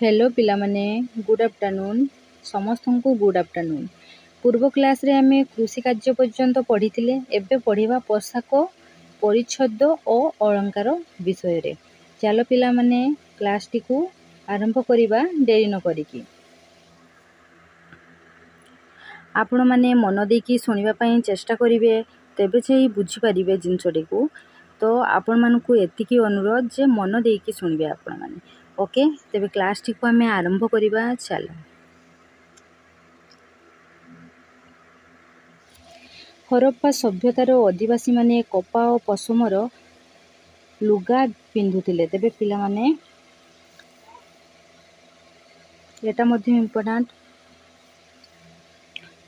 Hello पिला माने good afternoon समस्त को गुड आफ्टरनून। पूर्व क्लास रे आमे कृषि कार्य पर्यंत पढ़ी एबे पढ़िबा पोशाक परिच्छद और अलंकार विषय रे। चलो पिला माने क्लास टी को आरंभ करिबा देरी न करिकी। आपण माने मन देकी सुनिबा पई चेष्टा करिवे तेबे छई बुझी परिबे जिंसटी को। तो आपण मानकु एतिकी अनुरोध जे मन देकी सुनिबे आपण माने। ओके तेबे क्लास टी को आमे आरंभ करिबा। चलो हरप्पा सभ्यतार आदिवासी माने कपा और पशमर लुगा पिंधुतिले। तेबे पिला माने एटा मध्ये इम्पोर्टेंट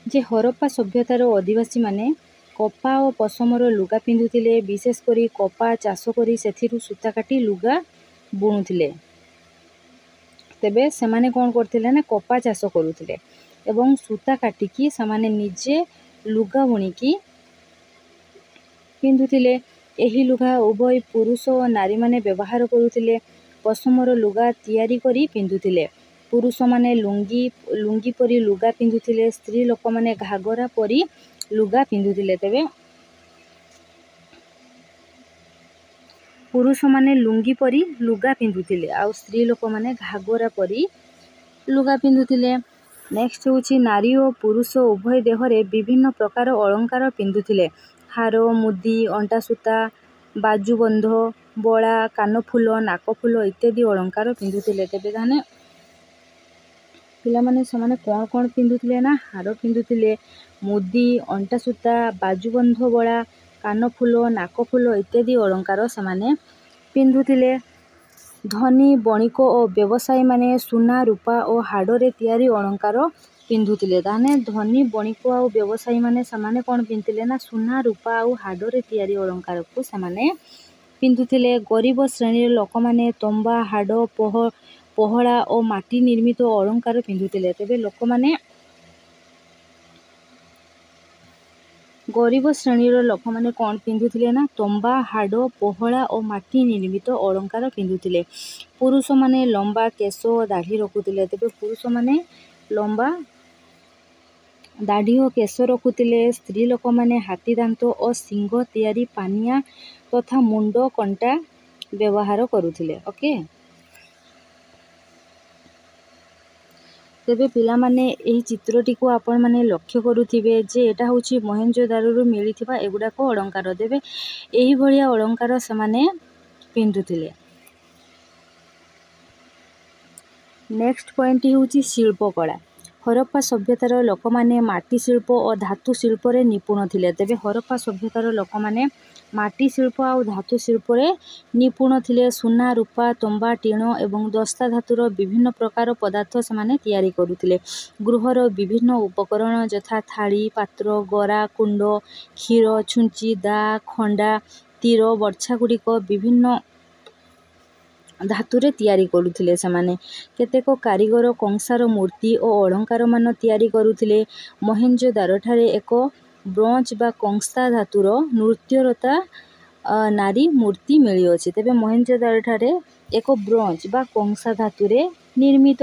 जे हरप्पा सभ्यतार आदिवासी माने कपा और पशमर लुगा पिंधुतिले। विशेष करी कपा चाष करी सेथिरु सूता काटी लुगा बुणुतिले। तेबे सेमाने कोन करथिले ना कपा चाष करुथिले एवं सूता काटिकी सेमाने निजे लुगा बुणिकी पिंधुतिले। एही लुगा उभय पुरुष और नारी माने व्यवहार करुथिले। पशमर लुगा तैयारी करी पिंधुतिले। पुरुष माने लुंगी परी लुगा पिंधुतिले। स्त्री लोक माने घागरा परी लुगा पिंधुतिले। तेबे पुरुष माने लुंगी परी लुगा पिंधुतिले आ स्त्री लोक माने घागरा परी लुगा पिंधुतिले। नेक्स्ट होची नारी और पुरुष उभय देहरे विभिन्न प्रकार अलंकार पिंधुतिले। हार मुदी अंटा सूता बाजुबंध बड़ा कानफुल नाकफुल इत्यादि अलंकार पिंधुतिले। तेबे धाने पिला माने समाने कोन पिंधुतिले ना हार पिंधुतिले मुदी अंटा सूता बाजुबंध बड़ा कानफुल नाकफुल इत्यादि अलंकार समाने पिंधुतिले। धनी बणिक और व्यवसायी माने सुना रूपा और हाडरे तैयारी अलंकार पिंधुतिले। दाने धनी बणिक और व्यवसायी माने समाने कोन पिंधुतिले ना सुना रूपा और हाडरे तैयारी अलंकार को समाने पिंधुतिले। गरीब श्रेणी लोक माने तंबा हाड पहड़ा और माटी निर्मित अलंकार पिंधुतिले। तेबे लोक माने गरीब श्रेणी लोक माने कोन पिंधुतिले ना तंबा हाड पहड़ा और माटी निर्मित अलंकार पिंधुतिले। पुरुष माने लंबा केश और दाढ़ी रखुतिले। तेबे पुरुष माने लंबा दाढ़ी और केश रखुतिले। स्त्री लोक माने हाथी दांत और सिंह तैयारी पानिया तथा मुंड कंटा व्यवहार करुथिले। ओके तेबे पिला माने एही चित्रटी को आपण माने लक्ष्य करुथिबे जे एटा होची मोहेंजोदारो मिलिथिबा एगुडा को अलंकार। देबे एही भलिया अलंकार समाने पिंधुथिले। नेक्स्ट पॉइंट होची शिल्पकला। हरप्पा सभ्यतार लोक माने माटी शिल्प और धातु शिल्प रे निपुण थिले। तेबे हरप्पा सभ्यतार लोक माने माटी शिल्प और धातु शिल्प रे निपुण थिले। सुना रूपा तंबा टीण एवं दस्ता धातुर विभिन्न प्रकार पदार्थ समाने तैयारी करुथिले। गृहर विभिन्न उपकरण यथा थाली पात्र गरा कुंड क्षीर छुंची दा खंडा तीर बर्छा गुड़िक विभिन्न धातुरे तैयारी करुथिले। समाने केतेक कारीगर कंसार मूर्ति और अलंकार मान तैयारी करुथिले। मोहेंजोदारो ठारे एक ब्रोंज बा कंसा धातुर नृत्यरता नारी मूर्ति मिली अछि। तेबे मोहेंजोदारो ठारे एक ब्रोंज बा कंसा धातुरे निर्मित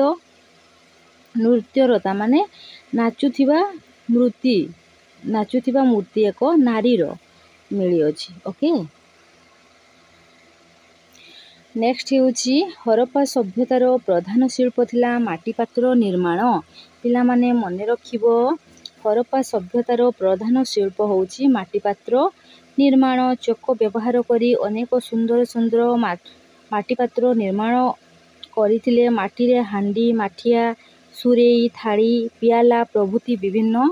नृत्यरता माने नाचुथिबा मूर्ति एक नारीर मिली अछि। ओके नेक्स्ट होची हरप्पा सभ्यतार प्रधान शिल्प थिला माटी पात्र निर्माण। पिला माने मने रखिबो हरप्पा सभ्यतार प्रधान शिल्प होची माटी पात्र निर्माण। चक व्यवहार करी अनेक सुंदर सुंदर माटी पात्र निर्माण करिथिले। माटी रे हांडी माठिया सुरेई थाली पियाला प्रभृति विभिन्न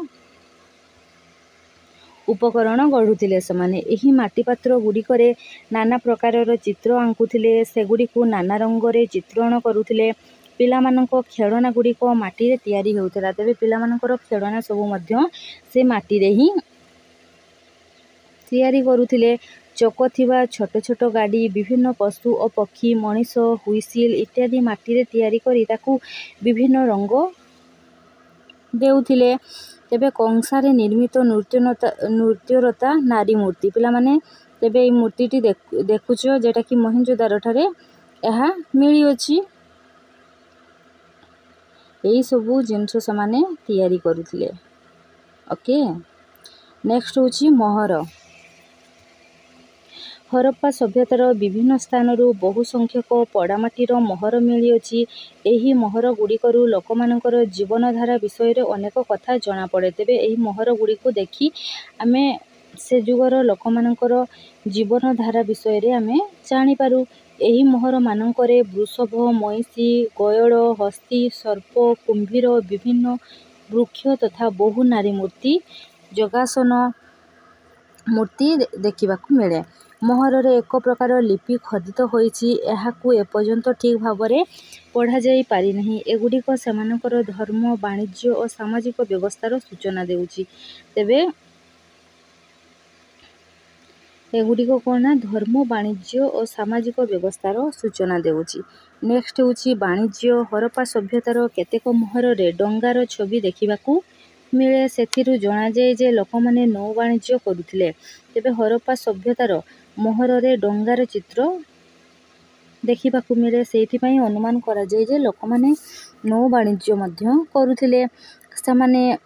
उपकरण गढ़ुथिले। समाने एही माटी पात्र गुड़िकरे नाना प्रकारर चित्र आंकुथिले। सेगुड़िकु नाना रंगरे चित्रण करुथिले। पिलामानंको खेळना गुड़िक माटी रे तैयारी हेउथिला। तेबे पिलामानंकर खेळना सब मध्य से माटी रे ही तैयारी करुथिले। चक थिबा छोट छोट गाड़ी विभिन्न पशु और पक्षी मनीष हुइसिल इत्यादि माटी रे तैयारी करी ताकू विभिन्न रंग देउथिले। तेबे कंसारे निर्मित नृत्यरता नारी मूर्ति पिला माने तेबे ई मूर्तिटी देखुछ जेटा कि मोहेंजोदारो ठारे एहा मिली अछि। यही सबू जिनस से तैयारी करुले। ओके नेक्स्ट होची मोहर। हरप्पा सभ्यतार विभिन्न स्थान बहु संख्यक पड़ामाटीर मोहर मिलिअछि। एही मोहर गुड़िकर लोकमानकर जीवनधारा विषय रे अनेक कथा जना पड़े। तेबे एही मोहर गुड़िक देखि आमे से जुगर लोकमानकर जीवनधारा विषय रे आमे जानि पारू। एही मोहर मानकरे वृषभ, महिषी, गयड़, हस्ती, सर्प, कुंभीर, विभिन्न वृक्ष तथा बहु नारी मूर्ति, जोगासन मूर्ति देखिबाकू मिले। मोहर रे एक प्रकार लिपि खोदित होईछि। एहाकू एपर्यंत ठीक भावरे पढ़ा जाई पारि नहीं। एगुड़िक सेमानकर धर्म, वाणिज्य और सामाजिक व्यवस्थार सूचना देउछि। तेबे एगुड़िक कौन ना धर्म, वाणिज्य और सामाजिक व्यवस्थार सूचना देउछि। नेक्स्ट होछि वाणिज्य। हरप्पा सभ्यतार केतेक मोहर रे डंगार छवि देखिबाकू मिले। सेथिरु जणा जाय जे लोकमाने नौ वाणिज्य करुथिले। तेबे हरप्पा सभ्यतार मोहर रे डंगार चित्र देखिबाकू मिले। सेहिथिपई अनुमान करा जाय जे लोकमाने नौ वाणिज्य मध्य करुथिले। सेमाने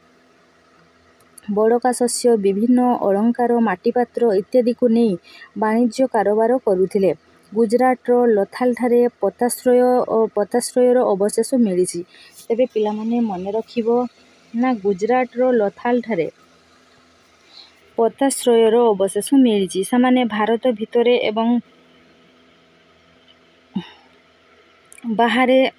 बड़का शस्य, विभिन्न अलंकार, माटीपात्र इत्यादि को नहीं वाणिज्य कारोबार करुथिले। गुजरात लोथाल ठारे पताश्रयर अवशेष मिलिछि। तेबे पिलामाने मने रखिबो ना गुजरात लोथाल ठारे पताश्रयर अवशेष मिलिछि। सेमाने भारत भितरे एवं बाहर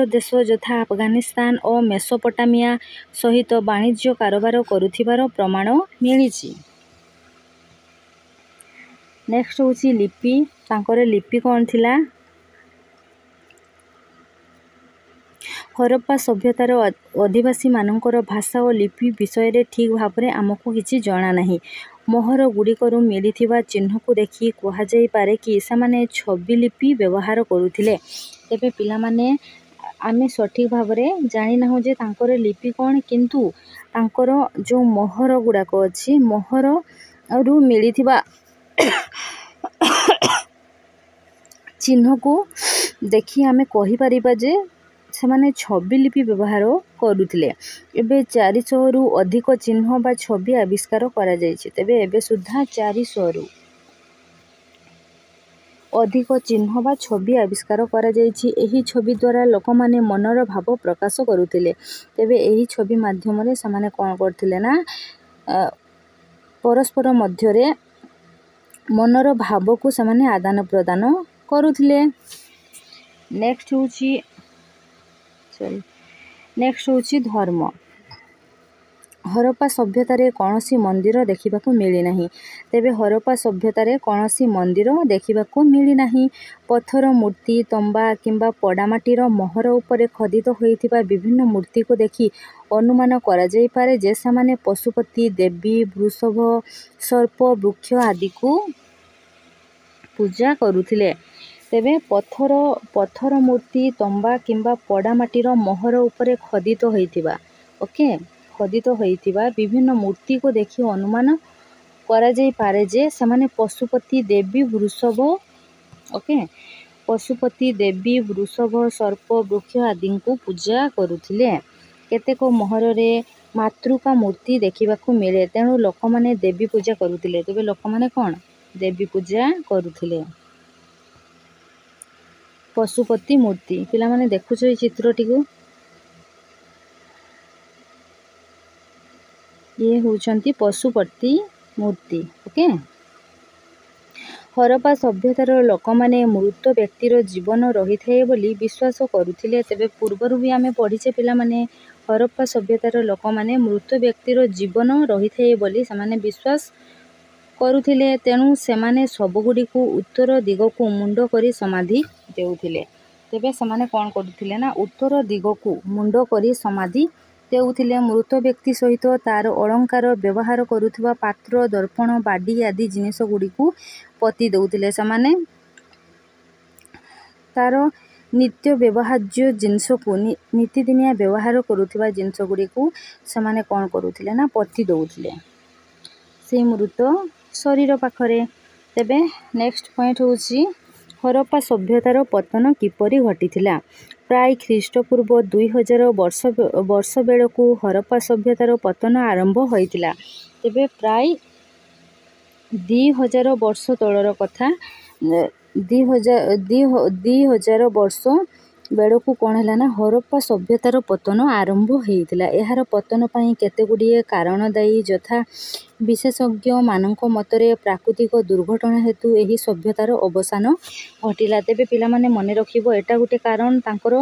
देश यथा अफगानिस्तान और मेसोपोटामिया सहित वाणिज्य कारोबार करुथिबार प्रमाण मिलिछि। नेक्स्ट होछि लिपि। तांकर लिपि कौन थिला? हरप्पा सभ्यतार अधिवासी मानकर भाषा और लिपि विषय रे ठीक भावरे आमको किछि जणा नहीं। मोहर गुड़िकरू मिलिथिबा चिन्ह को देखि कहा जाई पारे कि सेमाने छवि लिपि व्यवहार करुथिले। तेबे पिलामाने आमे सठिक भावरे जानि नाहु जे तांकर लिपि कौन, किंतु तांकर जो मोहर गुड़ाक अछि मोहर रु मिलिथिबा चिन्ह को देखि आमे कहि परिबा जे सेमाने छवि लिपि व्यवहार करुथिले। एबे 400 रु अधिक चिन्ह बा छवि आविष्कार करा जायछि। तेबे एबे सुद्धा 400 रु अधिक चिन्ह बा छवि आविष्कार करा जायछि। एही छवि द्वारा लोकमाने मनर भाव प्रकाश करुथिले। तेबे एही छवि माध्यम रे सेमाने कोन करथिले ना परस्पर मध्य रे मनर भाव को सेमाने आदान प्रदान करुथिले। नेक्स्ट होछि धर्म। हरप्पा सभ्यतारे कौनसी मंदिर देखिबाकू मिली नहीं। तेबे हरप्पा सभ्यतारे कौनसी मंदिर देखिबाकू मिली नहीं। पत्थर मूर्ति, तंबा किंबा पड़ामाटीर मोहर उपरे खोदित होइथिबा विभिन्न मूर्ति को देखि अनुमान करा जाई पारे जे सेमाने पशुपति, देवी, वृषभ, सर्प, वृक्ष आदि को पूजा करुथिले। तेबे पत्थर मूर्ति, तंबा किंबा पड़ामाटीर मोहर उपरे खोदित होइथिबा खोदित होइथिबा विभिन्न मूर्ति को देखि अनुमान करा जाई पारे जे सेमाने पशुपति, देवी, वृषभ पशुपति, देवी, वृषभ, सर्प, वृक्ष आदि को पूजा करुथिले। केतेक मोहर रे मातृका मूर्ति देखिबाकू मिले। तेणु लोकमाने देवी पूजा करुथिले। तेबे लोकमाने कोन देवी पूजा करुथिले। पशुपति मूर्ति पिला माने देखुछ ए चित्रटी को ये होचंती पशुपति मूर्ति। ओके हरप्पा सभ्यतार लोक माने मृत व्यक्तिर जीवन रही थाए बोली विश्वास करुथिले। तेबे पूर्वरु भी आमे पढ़िचे पिला माने हरप्पा सभ्यतार लोक माने मृत व्यक्तिर जीवन रही थाए बोली समाने विश्वास करुथिले। तेणु सेमाने सबगुडी को उत्तर दिग को मुंड करी समाधि देउथिले। तेबे समाने कोन करुथिले ना उत्तर दिग को मुंड करी समाधि देउथिले। मृत व्यक्ति सहित तार अलंकार व्यवहार करुथिबा पात्र, दर्पण, बाडी आदि जिनिस गुडी को पति देउथिले। समाने तार नित्य व्यवहार्य जिनिस को नीतिदिनिया व्यवहार करुथिबा जिनिस गुडी को समाने कोन करुथिले ना पति देउथिले से मृत शरीर पाखरे। तेबे नेक्स्ट पॉइंट होची हरप्पा सभ्यतार पतन किपरि घटिथिला। ପ୍ରାୟ ଖ୍ରୀଷ୍ଟପୂର୍ବ 2000 ବର୍ଷ ବେଳକୁ ହରପ୍ପା ସଭ୍ୟତାର ପତନ ଆରମ୍ଭ ହୋଇଥିଲା। ତେବେ ପ୍ରାୟ 2000 ବର୍ଷ ତଳର କଥା। 2000 ବର୍ଷ ବେଳକୁ କ'ଣ ହେଲା ନା ହରପ୍ପା ସଭ୍ୟତାର ପତନ ଆରମ୍ଭ ହୋଇଥିଲା। ଏହାର ପତନ ପାଇଁ କେତେଗୁଡ଼ିଏ କାରଣ ଦାୟୀ, ଯଥା ବିଶେଷଜ୍ଞମାନଙ୍କ ମତରେ ପ୍ରାକୃତିକ ଦୁର୍ଘଟଣା ହେତୁ ଏହି ସଭ୍ୟତାର ଅବସାନ ଘଟିଲା। ତେବେ ପିଲାମାନେ ମନେ ରଖିବ, ଏଟା ଗୋଟେ କାରଣ ତାଙ୍କର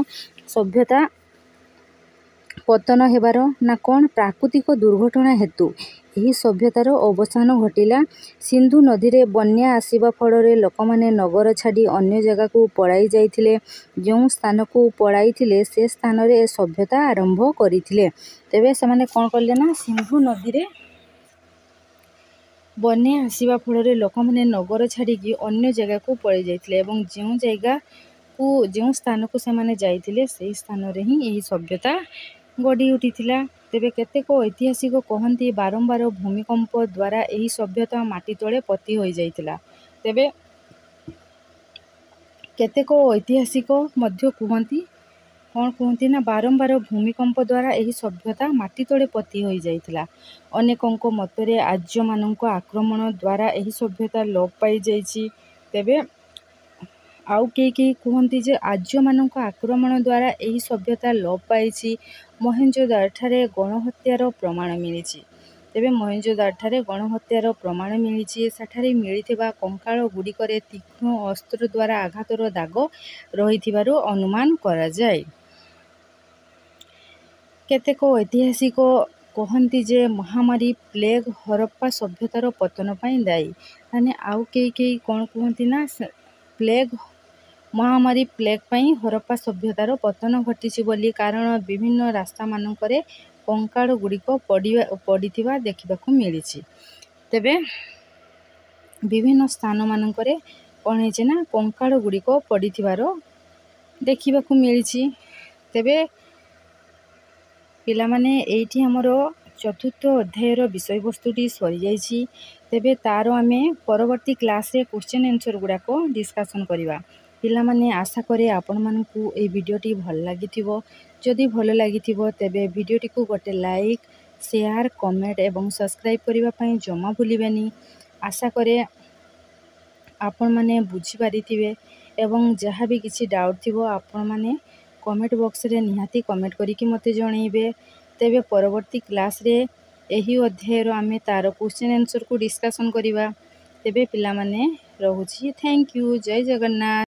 ସଭ୍ୟତା ପତନ ହେବାର, ନା କ'ଣ? ପ୍ରାକୃତିକ ଦୁର୍ଘଟଣା ହେତୁ ଏହି ସଭ୍ୟତାର ଅବସାନ ଘଟିଲା। ସିନ୍ଧୁ ନଦୀରେ ବନ୍ୟା ଆସିବା ଫଳରେ ଲୋକମାନେ ନଗର ଛାଡ଼ି ଅନ୍ୟ ଜାଗାକୁ ପଳାଇ ଯାଇଥିଲେ। ଯେଉଁ ସ୍ଥାନକୁ ପଳାଇଥିଲେ ସେ ସ୍ଥାନରେ ଏ ସଭ୍ୟତା ଆରମ୍ଭ କରିଥିଲେ। ତେବେ ସେମାନେ କ'ଣ କଲେ ନା ସିନ୍ଧୁ ନଦୀରେ ବନ୍ୟା ଆସିବା ଫଳରେ ଲୋକମାନେ ନଗର ଛାଡ଼ିକି ଅନ୍ୟ ଜାଗାକୁ ପଳାଇ ଯାଇଥିଲେ ଏବଂ ଯେଉଁ ସ୍ଥାନକୁ ସେମାନେ ଯାଇଥିଲେ ସେହି ସ୍ଥାନରେ ହିଁ ଏହି ସଭ୍ୟତା ଗଢ଼ି ଉଠିଥିଲା। ତେବେ କେତେକ ଐତିହାସିକ କହନ୍ତି ବାରମ୍ବାର ଭୂମିକମ୍ପ ଦ୍ୱାରା ଏହି ସଭ୍ୟତା ମାଟି ତଳେ ପୋତି ହୋଇଯାଇଥିଲା। ତେବେ କେତେକ ଐତିହାସିକ ମଧ୍ୟ କ'ଣ କୁହନ୍ତି ନା ବାରମ୍ବାର ଭୂମିକମ୍ପ ଦ୍ୱାରା ଏହି ସଭ୍ୟତା ମାଟି ତଳେ ପୋତି ହୋଇଯାଇଥିଲା। ଅନେକଙ୍କ ମତରେ ଆର୍ଯ୍ୟମାନଙ୍କ ଆକ୍ରମଣ ଦ୍ୱାରା ଏହି ସଭ୍ୟତା ଲୋପ ପାଇଯାଇଛି। ତେବେ ଆଉ କେହି କୁହନ୍ତି ଯେ ଆର୍ଯ୍ୟମାନଙ୍କ ଆକ୍ରମଣ ଦ୍ୱାରା ଏହି ସଭ୍ୟତା ଲୋପ ପାଇଛି। ମହେଞ୍ଜୋଦାରୋଠାରେ ଗଣହତ୍ୟାର ପ୍ରମାଣ ମିଳିଛି। ତେବେ ମହେଞ୍ଜୋଦାରୋଠାରେ ଗଣହତ୍ୟାର ପ୍ରମାଣ ମିଳିଛି। ସେଠାରେ ମିଳିଥିବା କଙ୍କାଳଗୁଡ଼ିକରେ ତୀକ୍ଷ୍ଣ ଅସ୍ତ୍ର ଦ୍ୱାରା ଆଘାତର ଦାଗ ରହିଥିବାର ଅନୁମାନ କରାଯାଏ। କେତେକ ଐତିହାସିକ କହନ୍ତି ଯେ ମହାମାରୀ ପ୍ଲେଗ୍ ହରପ୍ପା ସଭ୍ୟତାର ପତନ ପାଇଁ ଦାୟୀ। ତାହେଲେ ଆଉ କେହି କ'ଣ କୁହନ୍ତି ନା ମହାମାରୀ ପ୍ଲେଗ୍ ପାଇଁ ହରପ୍ପା ସଭ୍ୟତାର ପତନ ଘଟିଛି ବୋଲି, କାରଣ ବିଭିନ୍ନ ରାସ୍ତାମାନଙ୍କରେ କଙ୍କାଳଗୁଡ଼ିକ ପଡ଼ିଥିବା ଦେଖିବାକୁ ମିଳିଛି। ତେବେ ବିଭିନ୍ନ ସ୍ଥାନମାନଙ୍କରେ କ'ଣ ହେଇଛି ନା କଙ୍କାଳଗୁଡ଼ିକ ପଡ଼ିଥିବାର ଦେଖିବାକୁ ମିଳିଛି। ତେବେ ପିଲାମାନେ ଏଇଠି ଆମର ଚତୁର୍ଥ ଅଧ୍ୟାୟର ବିଷୟବସ୍ତୁଟି ସରିଯାଇଛି। ତେବେ ତା'ର ଆମେ ପରବର୍ତ୍ତୀ କ୍ଲାସ୍ରେ କ୍ୱେଶ୍ଚିନ୍ ଆନ୍ସର୍ ଗୁଡ଼ାକ ଡିସ୍କସନ୍ କରିବା। ପିଲାମାନେ ଆଶା କରେ ଆପଣମାନଙ୍କୁ ଏହି ଭିଡ଼ିଓଟି ଭଲ ଲାଗିଥିବ। ଯଦି ଭଲ ଲାଗିଥିବ ତେବେ ଭିଡ଼ିଓଟିକୁ ଗୋଟେ ଲାଇକ୍, ସେୟାର, କମେଣ୍ଟ ଏବଂ ସବସ୍କ୍ରାଇବ୍ କରିବା ପାଇଁ ଜମା ଭୁଲିବେନି। ଆଶା କରେ ଆପଣମାନେ ବୁଝିପାରିଥିବେ ଏବଂ ଯାହା ବି କିଛି ଡାଉଟ୍ ଥିବ ଆପଣମାନେ କମେଣ୍ଟ ବକ୍ସରେ ନିହାତି କମେଣ୍ଟ କରିକି ମୋତେ ଜଣାଇବେ। ତେବେ ପରବର୍ତ୍ତୀ କ୍ଲାସ୍ରେ ଏହି ଅଧ୍ୟାୟର ଆମେ ତା'ର କ୍ୱେଶ୍ଚିନ୍ ଆନ୍ସର୍କୁ ଡିସ୍କସନ୍ କରିବା। ତେବେ ପିଲାମାନେ ରହୁଛି। Thank you. ଜୟ ଜଗନ୍ନାଥ।